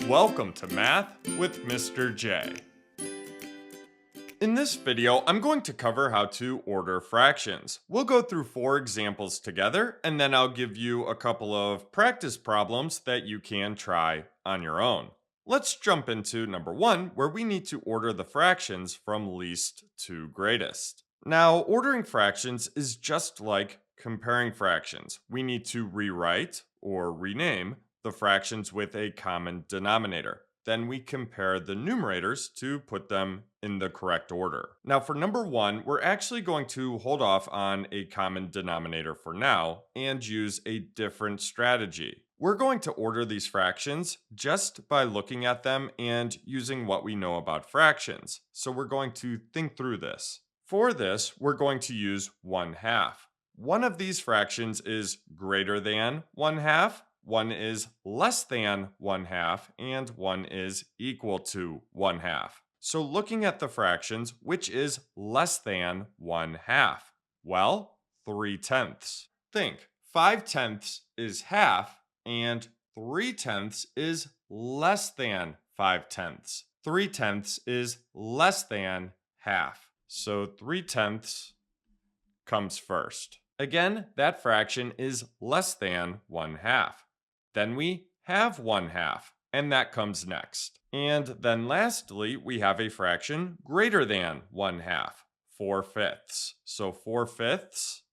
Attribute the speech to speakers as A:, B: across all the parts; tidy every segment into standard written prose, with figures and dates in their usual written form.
A: Welcome to Math with Mr. J. In this video, I'm going to cover how to order fractions. We'll go through 4 examples together, and then I'll give you a couple of practice problems that you can try on your own. Let's jump into number 1, where we need to order the fractions from least to greatest. Now, ordering fractions is just like comparing fractions. We need to rewrite or rename the fractions with a common denominator. Then we compare the numerators to put them in the correct order. Now for number 1, we're actually going to hold off on a common denominator for now and use a different strategy. We're going to order these fractions just by looking at them and using what we know about fractions. So we're going to think through this. For this, we're going to use 1/2. One of these fractions is greater than 1/2. One is less than 1/2, and one is equal to 1/2. So looking at the fractions, which is less than 1/2? Well, 3/10. Think, 5/10 is half, and 3/10 is less than 5/10. 3/10 is less than half. So 3/10 comes first. Again, that fraction is less than 1/2. Then we have 1/2, and that comes next. And then lastly, we have a fraction greater than 1/2, 4/5. So 4/5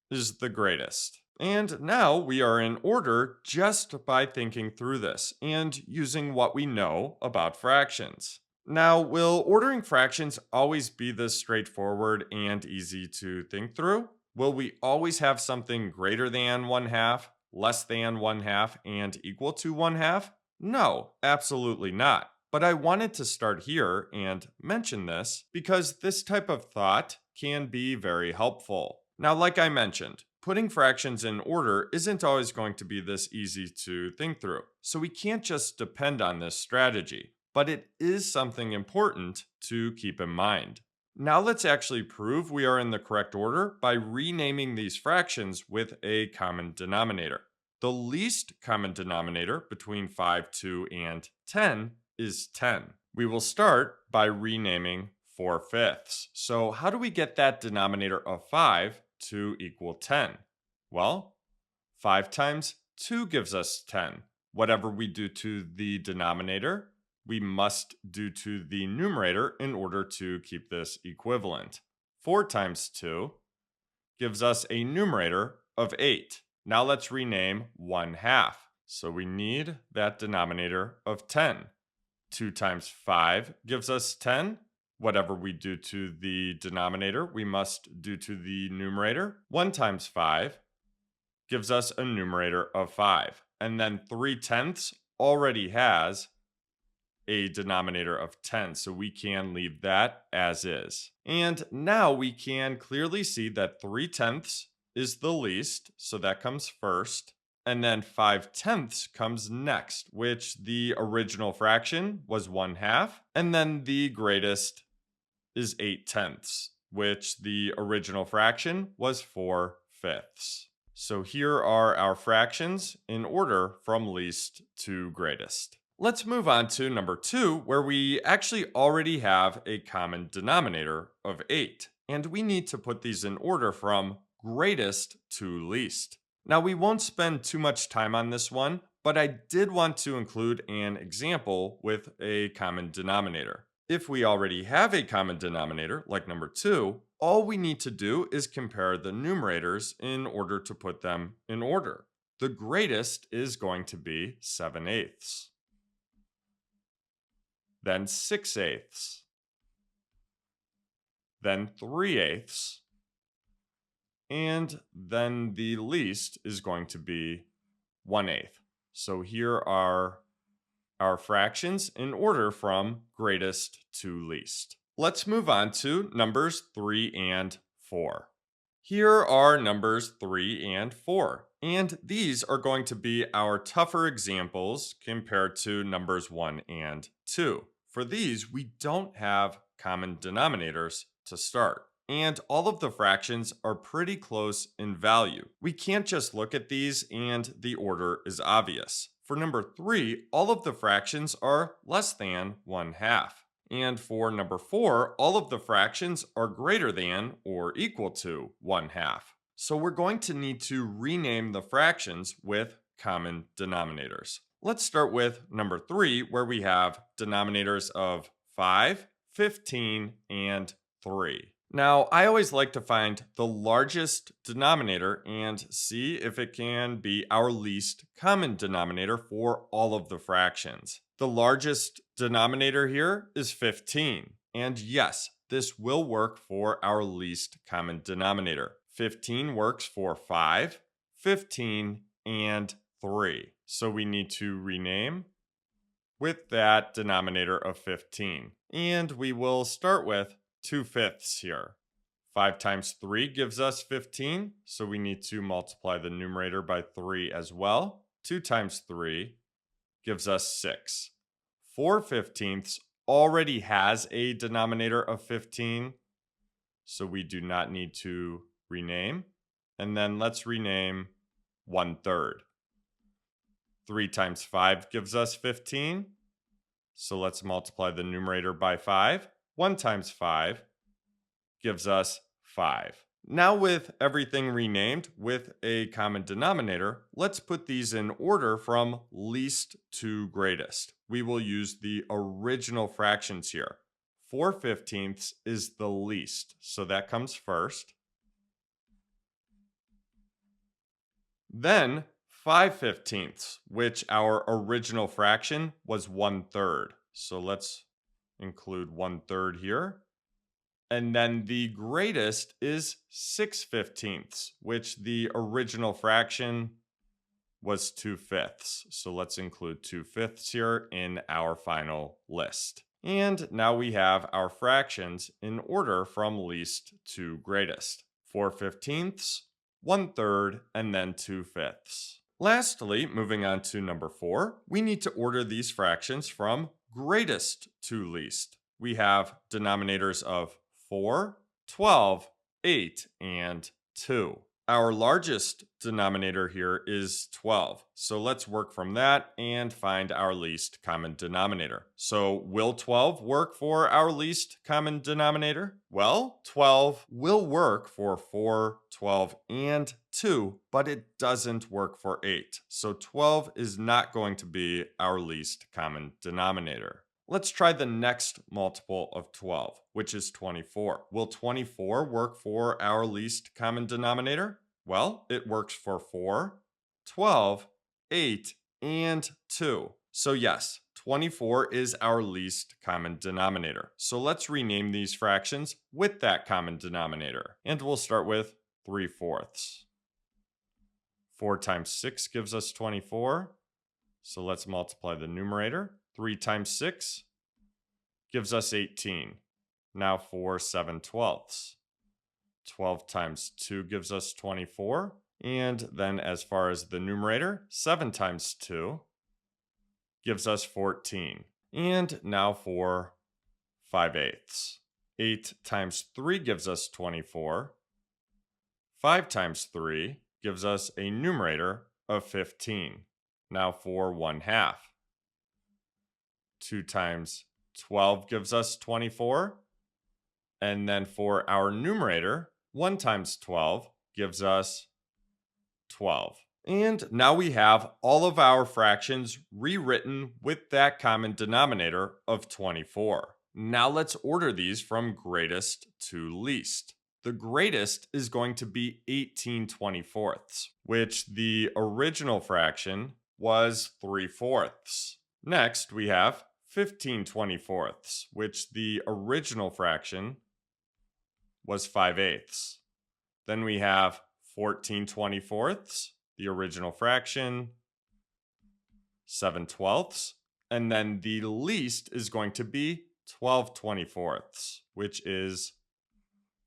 A: is the greatest. And now we are in order just by thinking through this and using what we know about fractions. Now, will ordering fractions always be this straightforward and easy to think through? Will we always have something greater than 1/2? Less than 1/2 and equal to 1/2? No, absolutely not. But I wanted to start here and mention this because this type of thought can be very helpful. Now, like I mentioned, putting fractions in order isn't always going to be this easy to think through. So we can't just depend on this strategy, but it is something important to keep in mind. Now let's actually prove we are in the correct order by renaming these fractions with a common denominator. The least common denominator between 5, 2, and 10 is 10. We will start by renaming 4/5. So how do we get that denominator of 5 to equal 10? Well, 5 times 2 gives us 10. Whatever we do to the denominator, we must do to the numerator in order to keep this equivalent. 4 times 2 gives us a numerator of 8. Now let's rename 1/2. So we need that denominator of 10. 2 times 5 gives us 10. Whatever we do to the denominator, we must do to the numerator. 1 times 5 gives us a numerator of 5. And then 3/10 already has a denominator of 10, so we can leave that as is. And now we can clearly see that 3/10 is the least, so that comes first. And then 5/10 comes next, which the original fraction was 1/2. And then the greatest is 8/10, which the original fraction was 4/5. So here are our fractions in order from least to greatest. Let's move on to number 2, where we actually already have a common denominator of 8. And we need to put these in order from greatest to least. Now, we won't spend too much time on this one, but I did want to include an example with a common denominator. If we already have a common denominator, like number 2, all we need to do is compare the numerators in order to put them in order. The greatest is going to be 7/8. Then 6/8, then 3/8, and then the least is going to be 1/8. So here are our fractions in order from greatest to least. Let's move on to numbers 3 and 4. Here are numbers 3 and 4, and these are going to be our tougher examples compared to numbers 1 and 2. For these, we don't have common denominators to start. and all of the fractions are pretty close in value. We can't just look at these and the order is obvious. For number 3, all of the fractions are less than 1/2. And for number 4, all of the fractions are greater than or equal to 1/2. So we're going to need to rename the fractions with common denominators. Let's start with number 3, where we have denominators of 5, 15, and 3. Now, I always like to find the largest denominator and see if it can be our least common denominator for all of the fractions. The largest denominator here is 15. And yes, this will work for our least common denominator. 15 works for 5, 15, and 3. So we need to rename with that denominator of 15. And we will start with 2/5 here. 5 times 3 gives us 15, so we need to multiply the numerator by 3 as well. 2 times 3 gives us 6. 4/15 already has a denominator of 15, so we do not need to rename. And then let's rename 1/3. 3 times 5 gives us 15, so let's multiply the numerator by 5. 1 times 5 gives us 5. Now with everything renamed with a common denominator, let's put these in order from least to greatest. We will use the original fractions here. 4/15 is the least, so that comes first. Then 5/15, which our original fraction was 1/3. So let's include 1/3 here. And then the greatest is 6/15, which the original fraction was 2/5. So let's include 2/5 here in our final list. And now we have our fractions in order from least to greatest. 4/15, 1/3, and then 2/5. Lastly, moving on to number 4, we need to order these fractions from greatest to least. We have denominators of 4, 12, 8, and 2. Our largest denominator here is 12. So let's work from that and find our least common denominator. So will 12 work for our least common denominator? Well, 12 will work for 4, 12, and 2, but it doesn't work for 8. So 12 is not going to be our least common denominator. Let's try the next multiple of 12, which is 24. Will 24 work for our least common denominator? Well, it works for 4, 12, 8, and 2. So yes, 24 is our least common denominator. So let's rename these fractions with that common denominator. And we'll start with 3/4. 4 times 6 gives us 24. So let's multiply the numerator. 3 times 6 gives us 18. Now for 7/12. 12 times 2 gives us 24. And then as far as the numerator, 7 times 2 gives us 14. And now for 5/8. 8 times 3 gives us 24. 5 times 3 gives us a numerator of 15. Now for 1/2. 2 times 12 gives us 24. And then for our numerator, 1 times 12 gives us 12. And now we have all of our fractions rewritten with that common denominator of 24. Now let's order these from greatest to least. The greatest is going to be 18/24, which the original fraction was 3/4. Next, we have 15/24, which the original fraction was 5/8. Then we have 14/24, the original fraction, 7/12. And then the least is going to be 12/24, which is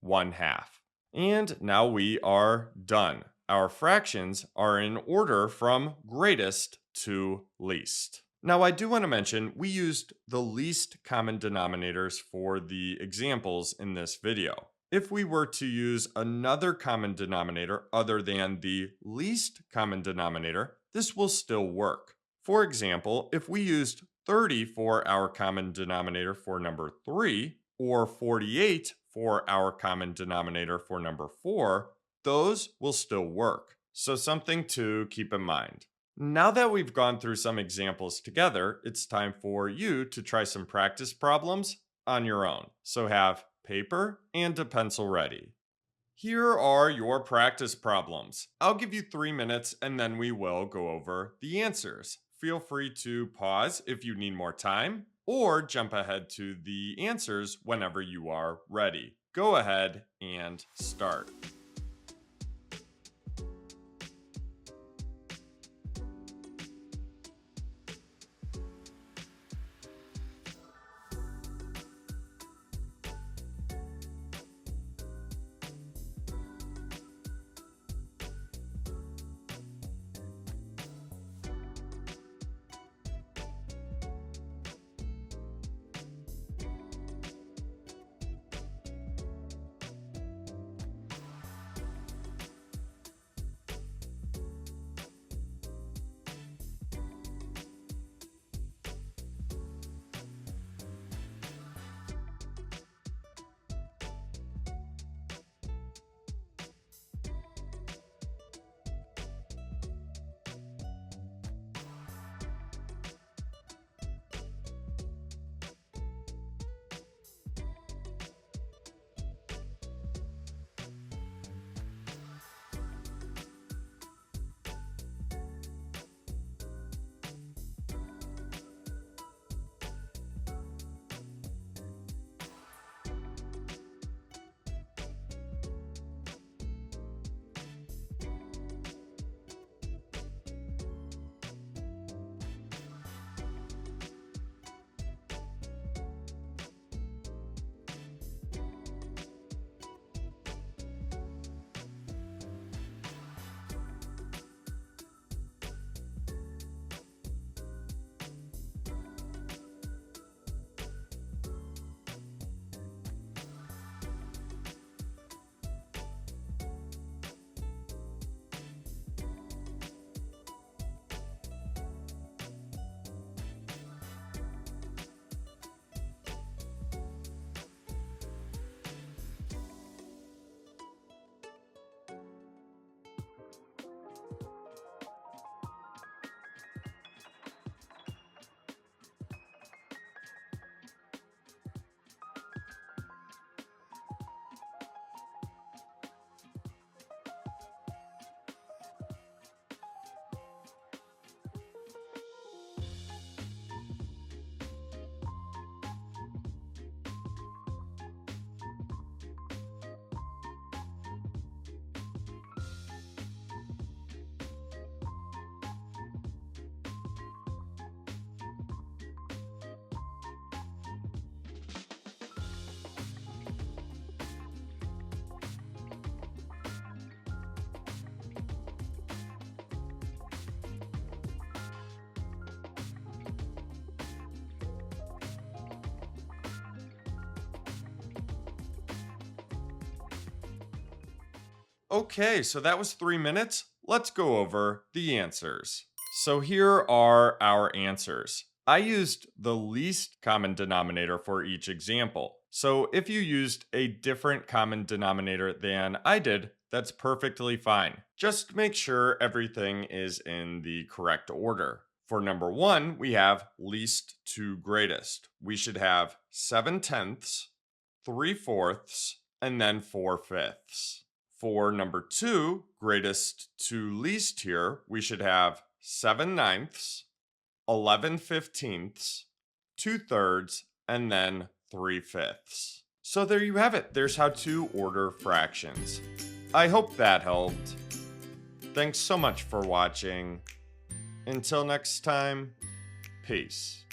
A: 1/2. And now we are done. Our fractions are in order from greatest to least. Now, I do want to mention we used the least common denominators for the examples in this video. If we were to use another common denominator other than the least common denominator, this will still work. For example, if we used 30 for our common denominator for number 3, or 48 for our common denominator for number 4, those will still work. So something to keep in mind. Now that we've gone through some examples together, it's time for you to try some practice problems on your own. So have paper and a pencil ready. Here are your practice problems. I'll give you 3 minutes and then we will go over the answers. Feel free to pause if you need more time or jump ahead to the answers whenever you are ready. Go ahead and start. Okay, so that was 3 minutes. Let's go over the answers. So here are our answers. I used the least common denominator for each example. So if you used a different common denominator than I did, that's perfectly fine. Just make sure everything is in the correct order. For number 1, we have least to greatest. We should have 7/10, 3/4, and then 4/5. For number 2, greatest to least here, we should have 7/9, 11/15, 2/3, and then 3/5. So there you have it. There's how to order fractions. I hope that helped. Thanks so much for watching. Until next time, peace.